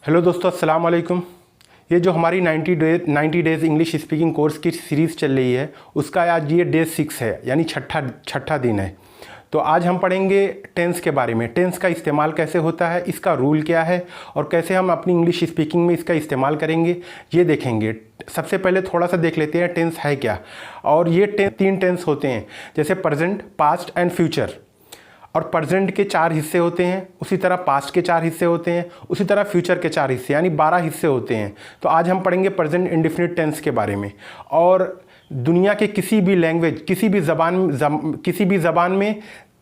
Hello दोस्तों, अस्सलाम वालेकुम। ये जो हमारी 90 डेज़ इंग्लिश स्पीकिंग कोर्स की सीरीज़ चल रही है, उसका आज ये डे 6 है, यानी छठा दिन है। तो आज हम पढ़ेंगे टेंस के बारे में। टेंस का इस्तेमाल कैसे होता है, इसका रूल क्या है और कैसे हम अपनी इंग्लिश स्पीकिंग में इसका इस्तेमाल करेंगे, ये देखेंगे। सबसे पहले थोड़ा सा देख लेते हैं टेंस है क्या। और ये तीन टेंस होते हैं, जैसे प्रेजेंट, पास्ट एंड फ्यूचर। और प्रेजेंट के 4 हिस्से होते हैं, उसी तरह पास्ट के 4 हिस्से होते हैं, उसी तरह फ्यूचर के 4 हिस्से, यानी 12 हिस्से होते हैं। तो आज हम पढ़ेंगे प्रेजेंट इंडेफिनिट टेंस के बारे में। और दुनिया के किसी भी लैंग्वेज, किसी भी ज़बान में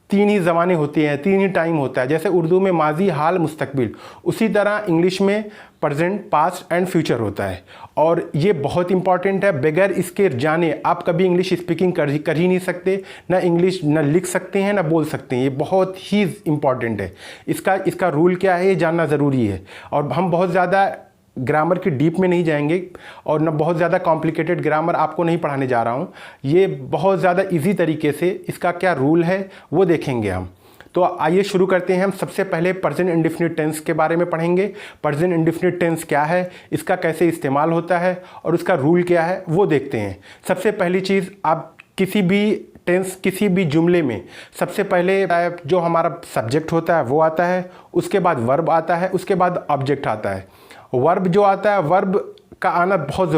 3 ही ज़बानें होती हैं, 3 ही टाइम होता है। जैसे उर्दू में माजी, हाल, मुस्तकबिल, उसी तरह इंग्लिश में प्रेजेंट, पास्ट एंड फ्यूचर होता है। और ये बहुत इंपॉर्टेंट है। बगैर इसके जाने आप कभी इंग्लिश स्पीकिंग कर ही नहीं सकते। ना इंग्लिश ना लिख सकते हैं, ना बोल सकते हैं। ये बहुत ही इंपॉर्टेंट है। इसका रूल क्या है, ये जानना ज़रूरी है। और हम बहुत ज़्यादा ग्रामर की डीप में नहीं जाएंगे और न बहुत ज़्यादा कॉम्प्लिकेटेड ग्रामर आपको नहीं पढ़ाने जा रहा हूँ। ये बहुत ज़्यादा इजी तरीके से इसका क्या रूल है वो देखेंगे हम। तो आइए शुरू करते हैं। हम सबसे पहले प्रेजेंट इंडेफिनिट टेंस के बारे में पढ़ेंगे। प्रेजेंट इंडेफिनिट टेंस क्या है, इसका कैसे इस्तेमाल होता है और उसका रूल क्या है वो देखते हैं। सबसे पहली चीज़, आप किसी भी टेंस, किसी भी जुमले में सबसे पहले जो हमारा सब्जेक्ट होता है वो आता है, उसके बाद वर्ब आता है, उसके बाद ऑब्जेक्ट आता है। वर्ब जो आता है, वर्ब का आना बहुत,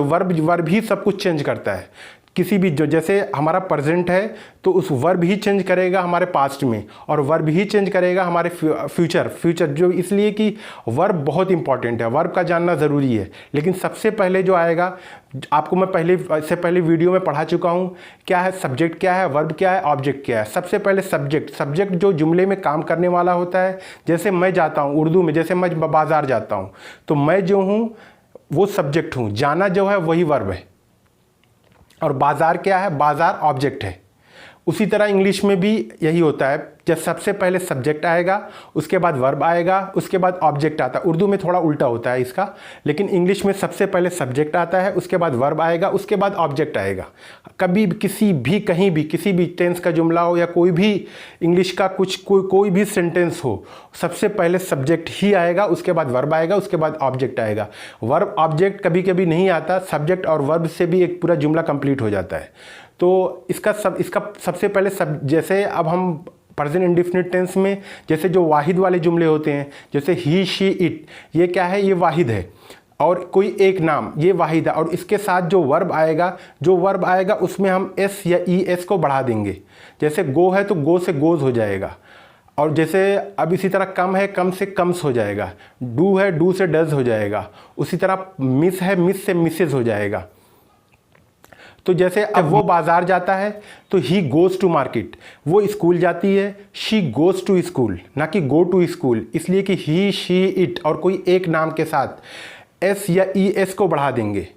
वर्ब ही सब कुछ चेंज करता है। किसी भी जो, जैसे हमारा प्रेजेंट है तो उस वर्ब ही चेंज करेगा हमारे पास्ट में, और वर्ब ही चेंज करेगा हमारे फ्यूचर जो, इसलिए कि वर्ब बहुत इंपॉर्टेंट है, वर्ब का जानना ज़रूरी है। लेकिन सबसे पहले जो आएगा, आपको मैं पहले वीडियो में पढ़ा चुका हूँ, क्या है सब्जेक्ट, क्या है वर्ब, क्या है ऑब्जेक्ट, क्या है। सबसे पहले सब्जेक्ट जो जुमले में काम करने वाला होता है। जैसे मैं जाता हूँ, उर्दू में जैसे मैं बाज़ार जाता हूँ, तो मैं जो हूँ वो सब्जेक्ट हूँ, जाना जो है वही वर्ब है। और बाज़ार क्या है, बाज़ार ऑब्जेक्ट है। उसी तरह इंग्लिश में भी यही होता है। जब सबसे पहले सब्जेक्ट आएगा, उसके बाद वर्ब आएगा, उसके बाद ऑब्जेक्ट आता है। उर्दू में थोड़ा उल्टा होता है इसका, लेकिन इंग्लिश में सबसे पहले सब्जेक्ट आता है, उसके बाद वर्ब आएगा, उसके बाद ऑब्जेक्ट आएगा। कभी कहीं भी किसी भी टेंस का जुमला हो या कोई भी इंग्लिश का कोई भी सेंटेंस हो, सबसे पहले सब्जेक्ट ही आएगा, उसके बाद वर्ब आएगा, उसके बाद ऑब्जेक्ट आएगा। वर्ब ऑब्जेक्ट कभी कभी नहीं आता, सब्जेक्ट और वर्ब से भी एक पूरा जुमला कंप्लीट हो जाता है। तो इसका सबसे पहले जैसे अब हम प्रेजेंट इंडेफिनिट टेंस में, जैसे जो वाहिद वाले जुमले होते हैं, जैसे ही, शी, इट, ये क्या है, ये वाहिद है। और कोई एक नाम, ये वाहिद है। और इसके साथ जो वर्ब आएगा उसमें हम एस या ई एस को बढ़ा देंगे। जैसे गो है तो गो से गोज हो जाएगा। और जैसे अब इसी तरह कम है, कम से कम्स हो जाएगा। डू है, डू से डज हो जाएगा। उसी तरह मिस है, मिस से मिसेज हो जाएगा। तो जैसे अब वो बाज़ार जाता है तो ही गोज़ टू मार्केट, वो स्कूल जाती है, शी गोज़ टू स्कूल, ना कि गो टू स्कूल। इसलिए कि ही, शी, इट और कोई एक नाम के साथ एस या ई एस को बढ़ा देंगे,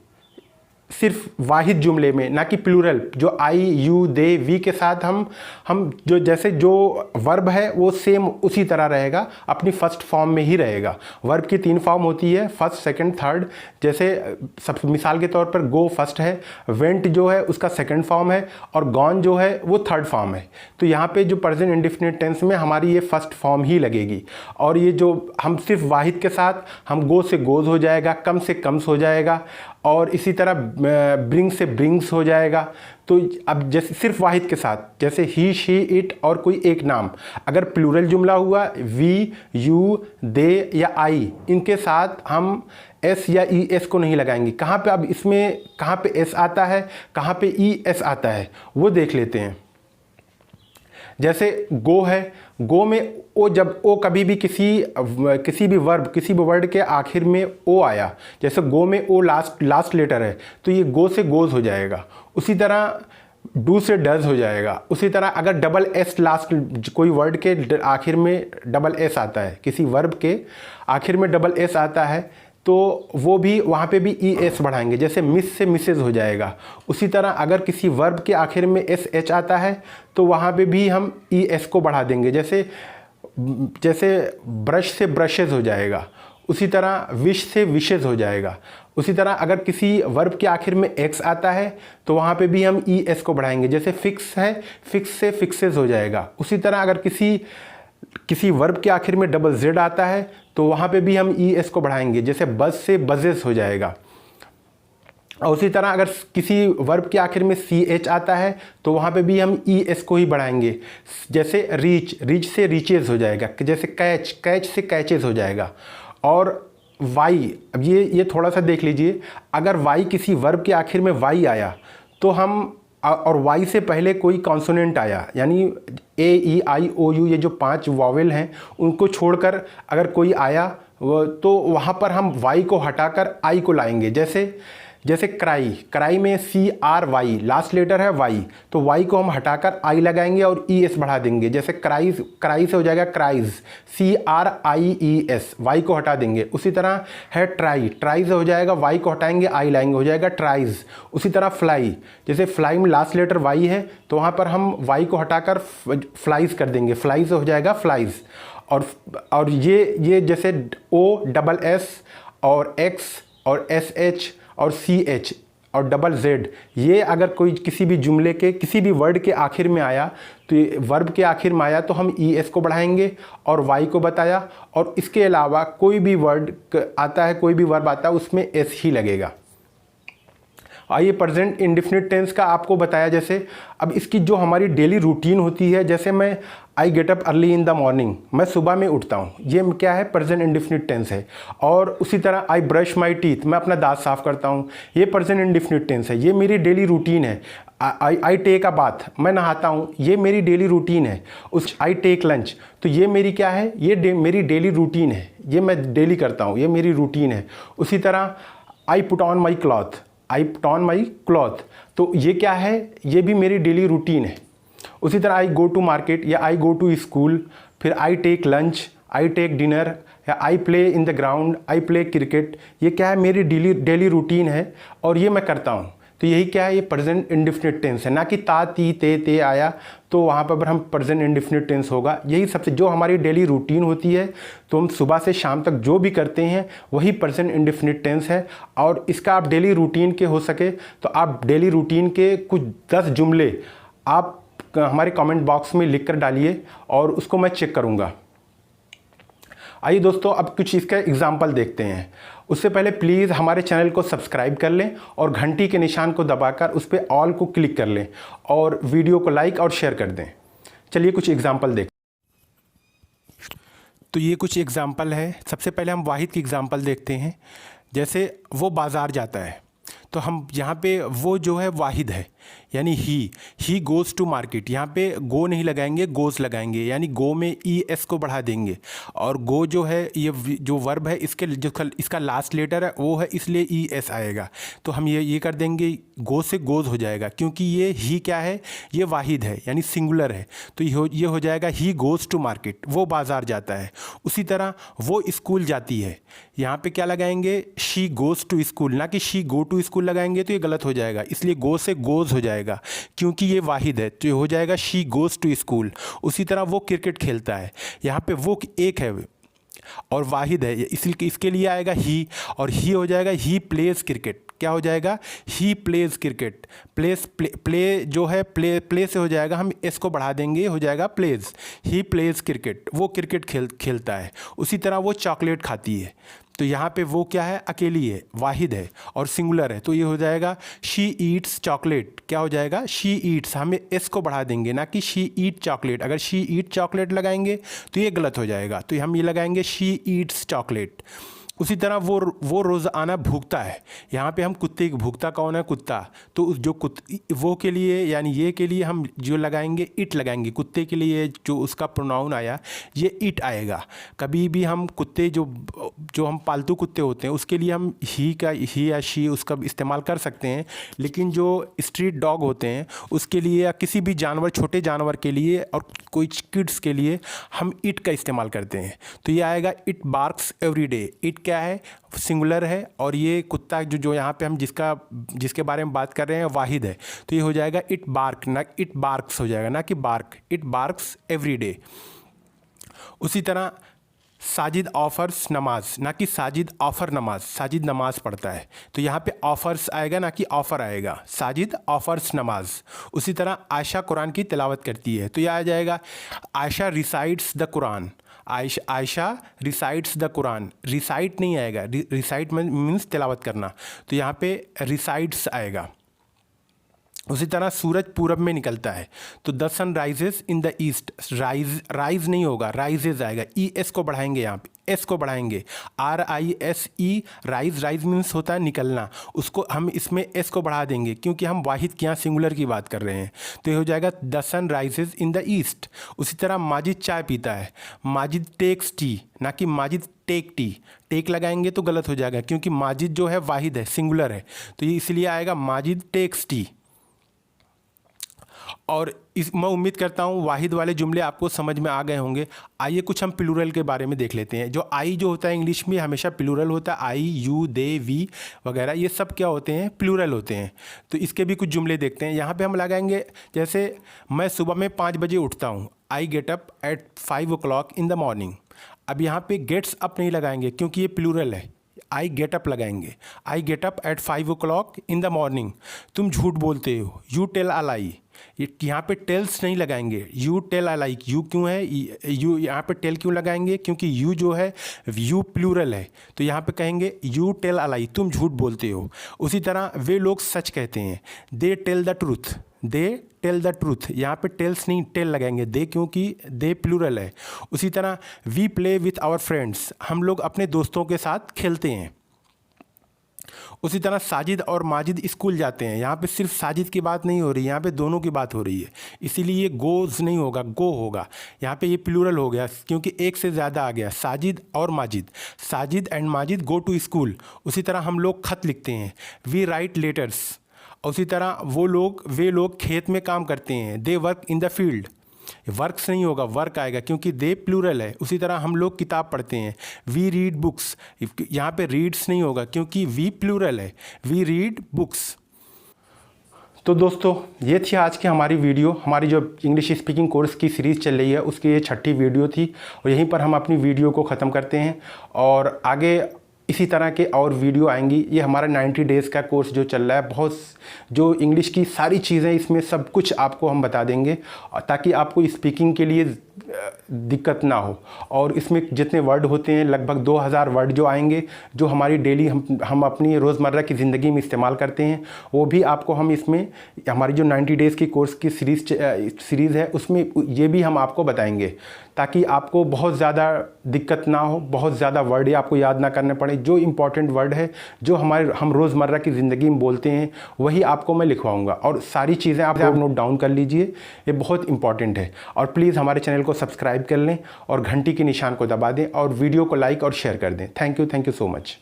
सिर्फ वाहिद जुमले में, ना कि प्लूरल। जो आई, यू, दे, वी के साथ हम जो, जैसे जो वर्ब है वो सेम उसी तरह रहेगा, अपनी फर्स्ट फॉर्म में ही रहेगा। वर्ब की 3 फॉर्म होती है, फर्स्ट, सेकंड, थर्ड। जैसे सब मिसाल के तौर पर गो फर्स्ट है, वेंट जो है उसका सेकंड फॉर्म है, और गॉन जो है वो थर्ड फॉर्म है। तो यहाँ पे जो प्रेजेंट इंडेफिनिट टेंस में हमारी ये फर्स्ट फॉर्म ही लगेगी। और ये जो हम सिर्फ वाहिद के साथ, हम गो से गोज हो जाएगा, कम से कम्स हो जाएगा, और इसी तरह ब्रिंग से ब्रिंग्स हो जाएगा। तो अब जैसे सिर्फ वाहिद के साथ, जैसे ही, शी, इट और कोई एक नाम। अगर प्लूरल जुमला हुआ, वी, यू, दे या आई, इनके साथ हम एस या ई एस को नहीं लगाएंगे। कहाँ पे अब इसमें कहाँ पे एस आता है, कहाँ पे ई एस आता है, वो देख लेते हैं। जैसे गो है, गो में ओ, जब ओ कभी भी किसी भी वर्ड के आखिर में ओ आया, जैसे गो में ओ लास्ट लेटर है, तो ये गो से गोज हो जाएगा। उसी तरह डू से डज हो जाएगा। उसी तरह अगर डबल एस लास्ट, कोई वर्ड के आखिर में डबल एस आता है, किसी वर्ब के आखिर में डबल एस आता है, तो वो भी वहाँ पे भी ई एस बढ़ाएंगे। जैसे मिस से मिसेज हो जाएगा। उसी तरह अगर किसी वर्ब के आखिर में एस एच आता है तो वहाँ पे भी हम ई एस को बढ़ा देंगे। जैसे ब्रश से ब्रशेज हो जाएगा। उसी तरह विश से विशेज हो जाएगा। उसी तरह अगर किसी वर्ब के आखिर में एक्स आता है तो वहाँ पे भी हम ई एस को बढ़ाएंगे। जैसे फिक्स है, फिक्स से फिक्सेज हो जाएगा। उसी तरह अगर किसी किसी वर्ब के आखिर में डबल जेड आता है तो वहाँ पे भी हम ई एस को बढ़ाएंगे, जैसे बस से बजेस हो जाएगा। और उसी तरह अगर किसी वर्ब के आखिर में सी एच आता है तो वहाँ पे भी हम ई एस को ही बढ़ाएंगे, जैसे रीच, रीच से रीचेज हो जाएगा, जैसे कैच, कैच से कैचेज हो जाएगा। और वाई, अब ये थोड़ा सा देख लीजिए, अगर वाई किसी वर्ब के आखिर में वाई आया तो हम, और वाई से पहले कोई कॉन्सोनेंट आया, यानी ए ई आई ओ यू, ये जो 5 वॉवेल हैं उनको छोड़कर अगर कोई आया तो वहाँ पर हम वाई को हटाकर आई को लाएंगे। जैसे क्राई, क्राई में C R Y, last letter है वाई, तो वाई को हम हटाकर आई लगाएंगे और ई एस बढ़ा देंगे। जैसे क्राइज, क्राई से हो जाएगा cries, C R I E S, Y को हटा देंगे। उसी तरह है ट्राई, ट्राई से हो जाएगा वाई को हटाएंगे आई लाएंगे, हो जाएगा ट्राइज। उसी तरह फ्लाई, जैसे फ्लाई में लास्ट लेटर वाई है तो वहाँ पर हम वाई को हटाकर फ्लाइज कर देंगे, फ्लाई से हो जाएगा फ्लाइज। और ये जैसे ओ डबल एस और एक्स और एस एच और सी एच और डबल जेड, ये अगर कोई किसी भी जुमले के किसी भी वर्ड के आखिर में आया तो ये वर्ब के आखिर में आया तो हम ई एस को बढ़ाएंगे और वाई को बताया। और इसके अलावा कोई भी वर्ड आता है, कोई भी वर्ब आता है उसमें एस ही लगेगा। आइए प्रेजेंट इंडेफिनिट टेंस का आपको बताया, जैसे अब इसकी जो हमारी डेली रूटीन होती है, जैसे मैं I get up early in the morning, मैं सुबह में उठता हूँ, ये क्या है, प्रेजेंट इंडेफिनिट टेंस है। और उसी तरह आई ब्रश माई टीथ, मैं अपना दांत साफ करता हूँ, ये प्रेजेंट इंडेफिनिट टेंस है, ये मेरी डेली रूटीन है। आई टेक अ बाथ, मैं नहाता हूँ, ये मेरी डेली रूटीन है। आई टेक लंच, तो ये मेरी क्या है, ये मेरी डेली रूटीन है, ये मैं डेली करता हूँ, ये मेरी रूटीन है। उसी तरह I put on my cloth, I put on my cloth, तो ये क्या है, ये भी मेरी डेली रूटीन है। उसी तरह आई गो टू मार्केट या आई गो टू स्कूल, फिर I take lunch, I take dinner, या I play in the ground, I play cricket, ये क्या है, मेरी डेली रूटीन है और ये मैं करता हूँ। तो यही क्या है, ये प्रेजेंट इंडेफिनिट टेंस है। ना कि ता ती ते आया तो वहाँ पर हम प्रेजेंट इंडेफिनिट टेंस होगा। यही सबसे जो हमारी डेली रूटीन होती है, तो हम सुबह से शाम तक जो भी करते हैं वही प्रेजेंट इंडेफिनिट टेंस है। और इसका आप डेली रूटीन के हो सके तो आप डेली रूटीन के कुछ 10 जुमले आप हमारे कमेंट बॉक्स में लिख कर डालिए और उसको मैं चेक करूँगा। आइए दोस्तों, अब कुछ इसका एग्जाम्पल देखते हैं। उससे पहले प्लीज़ हमारे चैनल को सब्सक्राइब कर लें और घंटी के निशान को दबाकर उस पर ऑल को क्लिक कर लें और वीडियो को लाइक और शेयर कर दें। चलिए कुछ एग्जाम्पल देख। तो ये कुछ एग्जाम्पल है। सबसे पहले हम वाहिद की एग्जाम्पल देखते हैं। जैसे वो बाज़ार जाता है, तो हम यहाँ पे वो जो है वाहिद है, यानी ही गोज़ टू मार्केट, यहाँ पे गो नहीं लगाएंगे, गोज़ लगाएंगे, यानी गो में ई एस को बढ़ा देंगे। और गो जो है, ये जो वर्ब है, इसका लास्ट लेटर है वो है, इसलिए ई एस आएगा। तो हम ये कर देंगे, गो से गोज़ हो जाएगा, क्योंकि ये ही क्या है, ये वाहिद है यानी सिंगुलर है। तो ये हो जाएगा ही गोज़ टू मार्केट, वो बाज़ार जाता है। उसी तरह वो स्कूल जाती है, यहाँ पे क्या लगाएंगे, शी गोज़ टू स्कूल, ना कि शी गो टू स्कूल लगाएंगे तो ये गलत हो जाएगा, इसलिए गो से गोज़ हो जाएगा क्योंकि ये वाहिद है। तो ये हो जाएगा शी गोज़ टू स्कूल। उसी तरह वो क्रिकेट खेलता है, यहाँ पे वो एक है और वाहिद है, इसलिए इसके लिए आएगा ही, और ही हो जाएगा ही प्लेज क्रिकेट। क्या हो जाएगा, ही प्लेज क्रिकेट। प्ले जो है प्ले से हो जाएगा, हम एस को बढ़ा देंगे, हो जाएगा प्लेज। ही प्लेज क्रिकेट, वो क्रिकेट खेलता है। उसी तरह वो चॉकलेट खाती है, तो यहाँ पे वो क्या है, अकेली है, वाहिद है और सिंगुलर है, तो ये हो जाएगा शी ईट्स चॉकलेट। क्या हो जाएगा, शी ईट्स, हमें एस को बढ़ा देंगे, ना कि शी ईट चॉकलेट। अगर शी ईट चॉकलेट लगाएंगे तो ये गलत हो जाएगा, तो हम ये लगाएंगे शी ईट्स चॉकलेट। उसी तरह वो रोज़ाना भूखता है, यहाँ पे हम कुत्ते की, भूखता कौन है, कुत्ता, तो जो वो के लिए यानी ये के लिए हम जो लगाएंगे इट लगाएंगे। कुत्ते के लिए जो उसका प्रोनाउन आया ये इट आएगा। कभी भी हम कुत्ते जो हम पालतू कुत्ते होते हैं उसके लिए हम ही या शी उसका इस्तेमाल कर सकते हैं, लेकिन जो स्ट्रीट डॉग होते हैं उसके लिए या किसी भी जानवर, छोटे जानवर के लिए और कोई किड्स के लिए हम इट का इस्तेमाल करते हैं। तो ये आएगा it barks every day. It क्या है, सिंगुलर है, और ये कुत्ता जो यहाँ पे हम जिसके बारे में बात कर रहे हैं वाहिद है, तो ये हो जाएगा इट बार्क, ना इट बार्क्स हो जाएगा, ना कि bark. It barks every day. उसी तरह साजिद ऑफर्स नमाज, ना कि साजिद ऑफर नमाज। साजिद नमाज पढ़ता है, तो यहाँ पे ऑफर्स आएगा ना कि ऑफ़र आएगा। साजिद ऑफर्स नमाज। उसी तरह आयशा कुरान की तिलावत करती है, तो यह आ जाएगा Ayesha recites the Quran. Ayesha recites the Quran. Recite नहीं आएगा, रिसाइट मीन्स तिलावत करना, तो यहाँ पे रिसाइट्स आएगा। उसी तरह सूरज पूरब में निकलता है, तो the sun rises in the east. Rise नहीं होगा, राइजेज आएगा। एस को बढ़ाएंगे, यहाँ पे एस को बढ़ाएंगे, RISE राइज मीन्स होता है निकलना, उसको हम इसमें एस को बढ़ा देंगे क्योंकि हम वाहिद के यहाँ सिंगुलर की बात कर रहे हैं, तो ये हो जाएगा the sun rises in the east. उसी तरह माजिद चाय पीता है, माजिद टेक्स टी, ना कि माजिद टेक टी। टेक लगाएंगे तो गलत हो जाएगा क्योंकि माजिद जो है वाहिद है, सिंगुलर है, तो ये इसलिए आएगा माजिद टेक्स टी। और मैं उम्मीद करता हूँ वाहिद वाले जुमले आपको समझ में आ गए होंगे। आइए कुछ हम प्लूरल के बारे में देख लेते हैं। जो आई जो होता है इंग्लिश में हमेशा प्लूरल होता है, आई, यू, दे, वी वगैरह, ये सब क्या होते हैं, प्लूरल होते हैं। तो इसके भी कुछ जुमले देखते हैं। यहाँ पे हम लगाएंगे, जैसे मैं सुबह में 5 बजे उठता हूँ, I get up at 5 o'clock in the morning. अब यहाँ पे गेट्स अप नहीं लगाएंगे क्योंकि ये प्लूरल है, आई गेट अप लगाएंगे। I get up at 5 o'clock in the morning. तुम झूठ बोलते हो, यू टेल अ लाई। यहाँ पे टेल्स नहीं लगाएंगे, you tell a lie. You क्यों है, यू यहाँ पे टेल क्यों लगाएंगे, क्योंकि यू जो है यू प्लूरल है, तो यहाँ पे कहेंगे यू टेल अ लाई, तुम झूठ बोलते हो। उसी तरह वे लोग सच कहते हैं, they tell the truth. They tell the truth, यहाँ पे टेल्स नहीं टेल लगाएंगे, दे क्योंकि दे प्लूरल है। उसी तरह we play with our friends, हम लोग अपने दोस्तों के साथ खेलते हैं। उसी तरह साजिद और माजिद स्कूल जाते हैं, यहाँ पे सिर्फ साजिद की बात नहीं हो रही, यहाँ पे दोनों की बात हो रही है, इसीलिए ये गोज़ नहीं होगा, गो होगा। यहाँ पे ये प्लूरल हो गया क्योंकि एक से ज़्यादा आ गया, साजिद और Majid. Sajid and Majid go to school. उसी तरह हम लोग खत लिखते हैं, वी राइट लेटर्स। उसी तरह वे लोग खेत में काम करते हैं, they work in the field. Works नहीं होगा, वर्क आएगा क्योंकि दे प्लूरल है। उसी तरह हम लोग किताब पढ़ते हैं, वी रीड बुक्स। यहाँ पे रीड्स नहीं होगा क्योंकि वी प्लूरल है, वी रीड बुक्स। तो दोस्तों ये थी आज की हमारी वीडियो। हमारी जो इंग्लिश स्पीकिंग कोर्स की सीरीज़ चल रही है उसकी ये 6ठी वीडियो थी, और यहीं पर हम अपनी वीडियो को ख़त्म करते हैं और आगे इसी तरह के और वीडियो आएंगी। ये हमारा 90 डेज़ का कोर्स जो चल रहा है, बहुत जो इंग्लिश की सारी चीज़ें इसमें सब कुछ आपको हम बता देंगे ताकि आपको स्पीकिंग के लिए दिक्कत ना हो। और इसमें जितने वर्ड होते हैं लगभग 2000 वर्ड जो आएंगे, जो हमारी डेली हम अपनी रोज़मर्रा की ज़िंदगी में इस्तेमाल करते हैं, वो भी आपको हम इसमें हमारी जो 90 डेज़ की कोर्स की सीरीज़ है उसमें ये भी हम आपको बताएंगे ताकि आपको बहुत ज़्यादा दिक्कत ना हो, बहुत ज़्यादा वर्ड आपको याद ना करने पड़े। जो इम्पॉर्टेंट वर्ड है जो हम रोज़मर्रा की ज़िंदगी में बोलते हैं वही आपको मैं लिखवाऊँगा, और सारी चीज़ें आप नोट डाउन कर लीजिए, ये बहुत इंपॉर्टेंट है। और प्लीज़ हमारे चैनल को सब्सक्राइब कर लें और घंटी के निशान को दबा दें और वीडियो को लाइक और शेयर कर दें। Thank you so much.